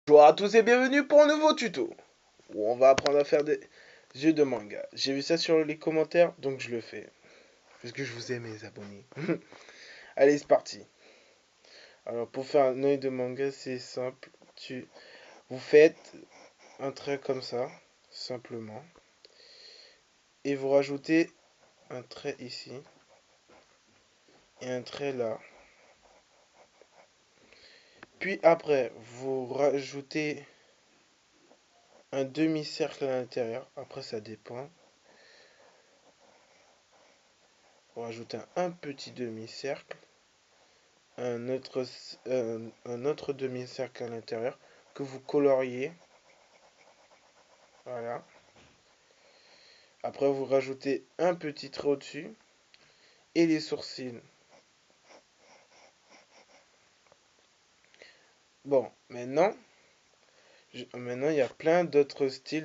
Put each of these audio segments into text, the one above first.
Bonjour à tous et bienvenue pour un nouveau tuto où on va apprendre à faire des yeux de manga. J'ai vu ça sur les commentaires donc je le fais. Parce que je vous aime les abonnés. Allez c'est parti. Alors pour faire un œil de manga c'est simple. Vous faites un trait comme ça, simplement. Et vous rajoutez un trait ici. Et un trait là. Puis après vous rajoutez un demi-cercle à l'intérieur. Après ça dépend. Vous rajoutez un petit demi-cercle. Un autre demi-cercle à l'intérieur que vous coloriez. Voilà. Après, vous rajoutez un petit trait au-dessus et les sourcils. Bon, maintenant il y a plein d'autres styles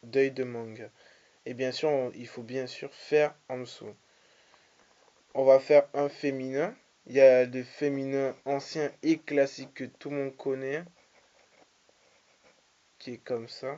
d'œil de manga. Et bien sûr, il faut bien sûr faire en dessous. On va faire un féminin. Il y a le féminin ancien et classique que tout le monde connaît, qui est comme ça.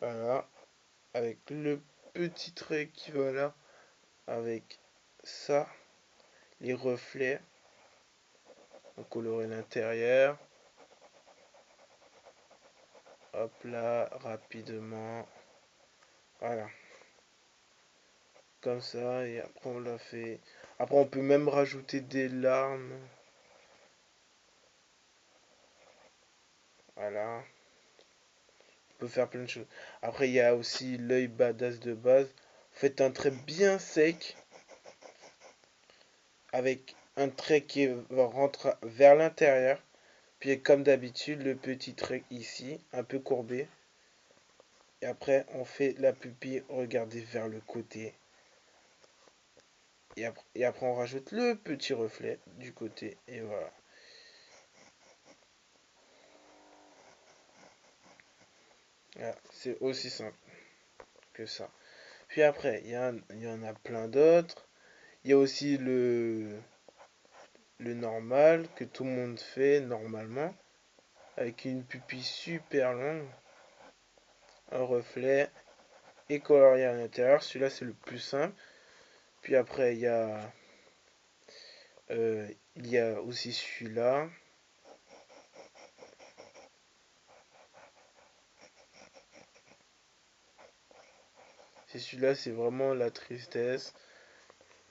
Voilà. Avec le petit trait qui va là. Avec ça, les reflets. On colorer l'intérieur. Hop là, rapidement. Voilà. Comme ça, et après on l'a fait. Après on peut même rajouter des larmes. Voilà. On peut faire plein de choses. Après il y a aussi l'œil badass de base. Faites un trait bien sec. Avec un trait qui rentre vers l'intérieur. Puis comme d'habitude, le petit trait ici, un peu courbé. Et après, on fait la pupille, regardez vers le côté. Et après, on rajoute le petit reflet du côté. Et voilà. Voilà, c'est aussi simple que ça. Puis après, il y en a plein d'autres. Il y a aussi le normal que tout le monde fait normalement. Avec une pupille super longue. Un reflet et colorié à l'intérieur. Celui-là, c'est le plus simple. Puis après, il y a aussi celui-là. C'est celui-là, c'est vraiment la tristesse.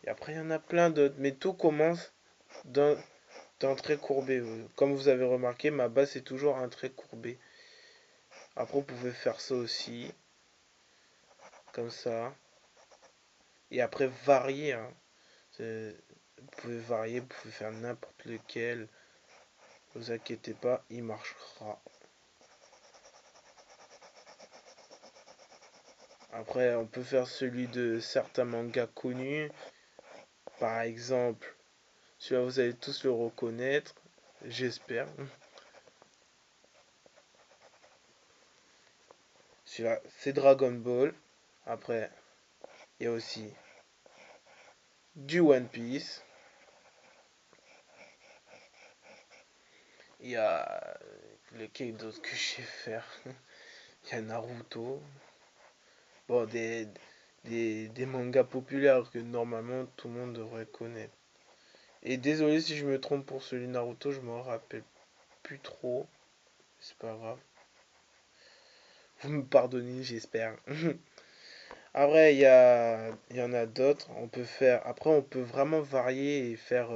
Et après, il y en a plein d'autres. Mais tout commence d'un trait courbé. Comme vous avez remarqué, ma base est toujours un trait courbé. Après, vous pouvez faire ça aussi. Comme ça. Et après, varier. Hein. Vous pouvez varier, vous pouvez faire n'importe lequel. Ne vous inquiétez pas, il marchera. Après, on peut faire celui de certains mangas connus. Par exemple, celui-là, vous allez tous le reconnaître. J'espère. Celui-là, c'est Dragon Ball. Après, il y a aussi du One Piece. Il y a lequel d'autre que je sais faire. Il y a Naruto. Bon, des mangas populaires que normalement tout le monde devrait connaître. Et désolé si je me trompe pour celui de Naruto, je m'en rappelle plus trop. C'est pas grave. Vous me pardonnez, j'espère. Après, il y en a d'autres. On peut faire. Après, on peut vraiment varier et faire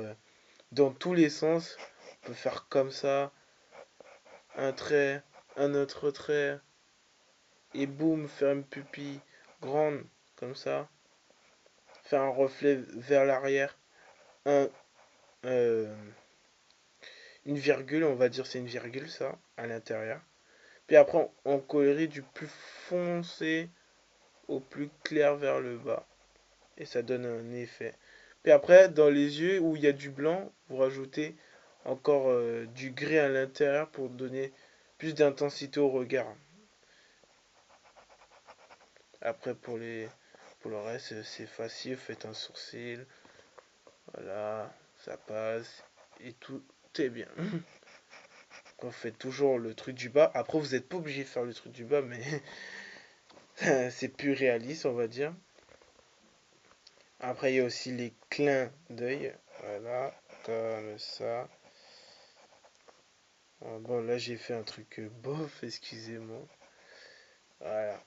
dans tous les sens. On peut faire comme ça, un trait, un autre trait, et boum, faire une pupille grande, comme ça. Faire un reflet vers l'arrière. Un, euh, une virgule, on va dire c'est une virgule ça, à l'intérieur. Puis après, on colorie du plus foncé au plus clair vers le bas. Et ça donne un effet. Puis après, dans les yeux où il y a du blanc, vous rajoutez encore du gris à l'intérieur pour donner plus d'intensité au regard. Après, pour le reste, c'est facile. Faites un sourcil. Voilà, ça passe. Et tout. tout est bien. Vous faites toujours le truc du bas. Après, vous n'êtes pas obligé de faire le truc du bas, mais c'est plus réaliste, on va dire. Après, il y a aussi les clins d'œil. Voilà, comme ça. Bon, là, j'ai fait un truc bof, excusez-moi. Voilà.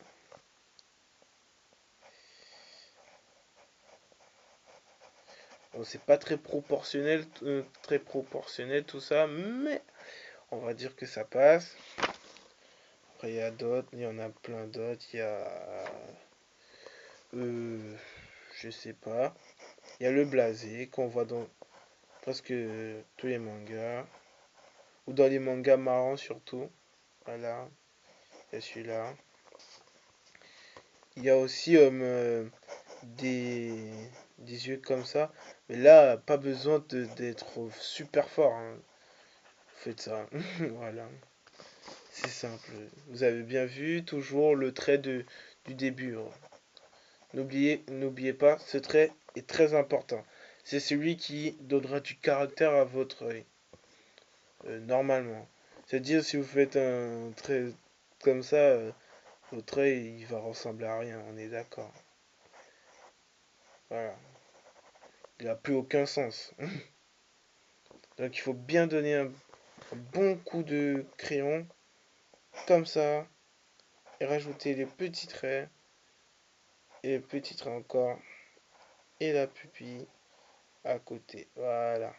Bon, c'est pas très proportionnel tout ça, mais on va dire que ça passe. Après, il y a d'autres, il y en a plein d'autres. Il y a, je sais pas. Il y a le blasé qu'on voit dans presque tous les mangas, ou dans les mangas marrants surtout. Voilà, il y a celui-là. Il y a aussi des, des yeux comme ça, mais là, pas besoin d'être super fort, hein. Faites ça, voilà, c'est simple. Vous avez bien vu, toujours le trait du début, hein. N'oubliez pas, ce trait est très important. C'est celui qui donnera du caractère à votre œil, normalement. C'est-à-dire, si vous faites un trait comme ça, votre œil, il va ressembler à rien, on est d'accord. Voilà, il n'a plus aucun sens. Donc il faut bien donner un bon coup de crayon, comme ça, et rajouter les petits traits, et les petits traits encore, et la pupille à côté. Voilà.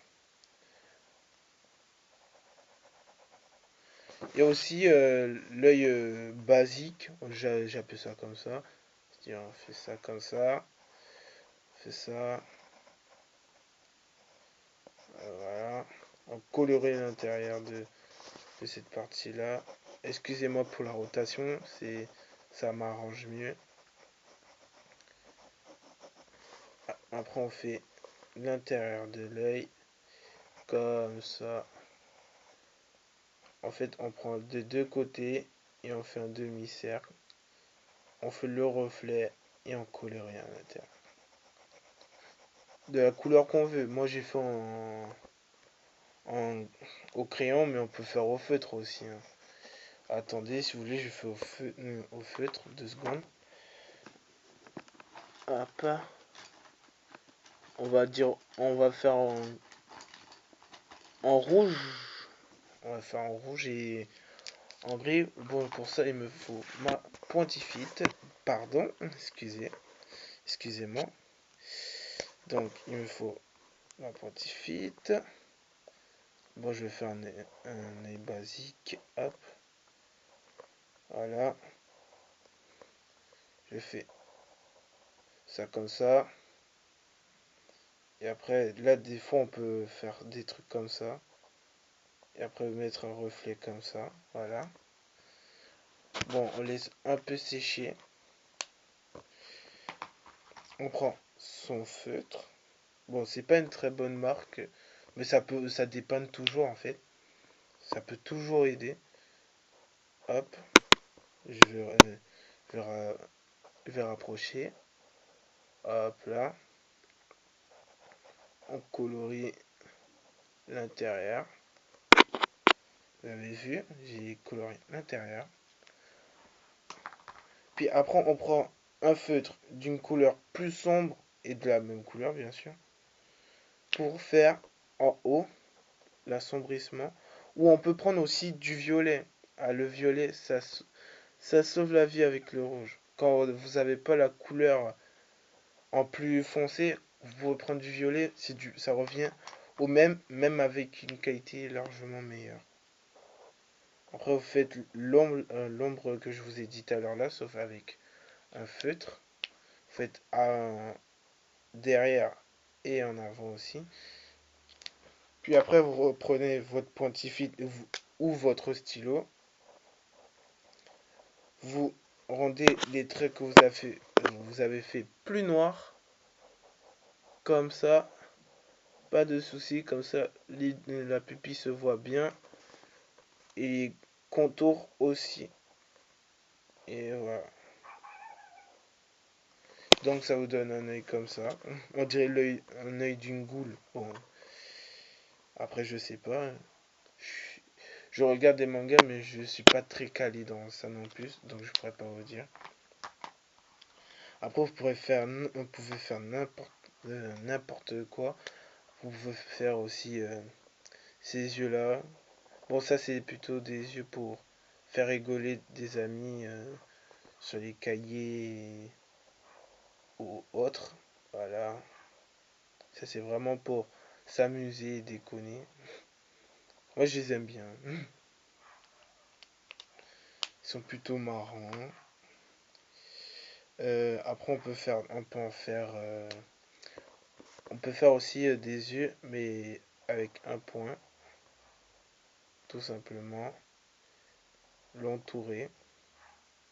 Il y a aussi l'œil basique, j'appelle ça comme ça. C'est-à-dire on fait ça comme ça, on fait ça, voilà. On colorer l'intérieur de cette partie-là. Excusez-moi pour la rotation, ça m'arrange mieux. Après on fait l'intérieur de l'œil comme ça. En fait, on prend des deux côtés et on fait un demi-cercle. On fait le reflet et on colorie à l'intérieur. De la couleur qu'on veut. Moi, j'ai fait au crayon, mais on peut faire au feutre aussi, hein. Attendez, si vous voulez, je fais au feutre. 2 secondes. Hop. On va faire en rouge. On va faire en rouge et en gris. Bon, pour ça, il me faut ma pointifite. Pardon, excusez-moi. Donc, il me faut ma pointifite. Bon, je vais faire un œil basique. Hop. Voilà. Je fais ça comme ça. Et après, là, des fois, on peut faire des trucs comme ça. Et après, mettre un reflet comme ça. Voilà. Bon, on laisse un peu sécher. On prend son feutre. Bon, c'est pas une très bonne marque, mais ça dépanne toujours en fait. Ça peut toujours aider. Hop, je vais, je vais, je vais rapprocher. Hop là, on colorie l'intérieur. Vous avez vu, j'ai coloré l'intérieur. Puis après, on prend un feutre d'une couleur plus sombre et de la même couleur, bien sûr, pour faire en haut l'assombrissement. Ou on peut prendre aussi du violet. Ah, le violet, ça sauve la vie avec le rouge. Quand vous n'avez pas la couleur en plus foncé, vous pouvez prendre du violet, ça revient au même avec une qualité largement meilleure. Après, vous faites l'ombre que je vous ai dit tout à l'heure là, sauf avec un feutre. Vous faites derrière et en avant aussi. Puis après, vous reprenez votre pointifite ou votre stylo. Vous rendez les traits que vous avez fait plus noirs. Comme ça, pas de souci. Comme ça, la pupille se voit bien. Et les contours aussi. Et voilà. Donc ça vous donne un œil comme ça. On dirait un œil d'une goule. Bon. Après, je sais pas. Je, je regarde des mangas, mais je suis pas très calé dans ça non plus, donc je pourrais pas vous dire. Après, on pouvait faire n'importe quoi. Vous pouvez faire aussi ces yeux-là. Bon, ça, c'est plutôt des yeux pour faire rigoler des amis sur les cahiers ou autres. Voilà. Ça, c'est vraiment pour s'amuser et déconner. Moi, je les aime bien. Ils sont plutôt marrants. Après, on peut faire aussi des yeux, mais avec un point, tout simplement. L'entourer,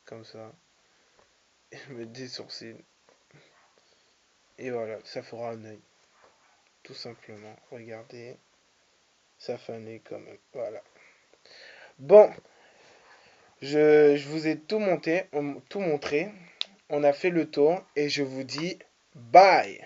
comme ça. Et mettre des sourcils. Et voilà, ça fera un œil. Tout simplement. Regardez. Ça fait un œil quand même. Voilà. Bon, je vous ai tout montré. On a fait le tour et je vous dis bye.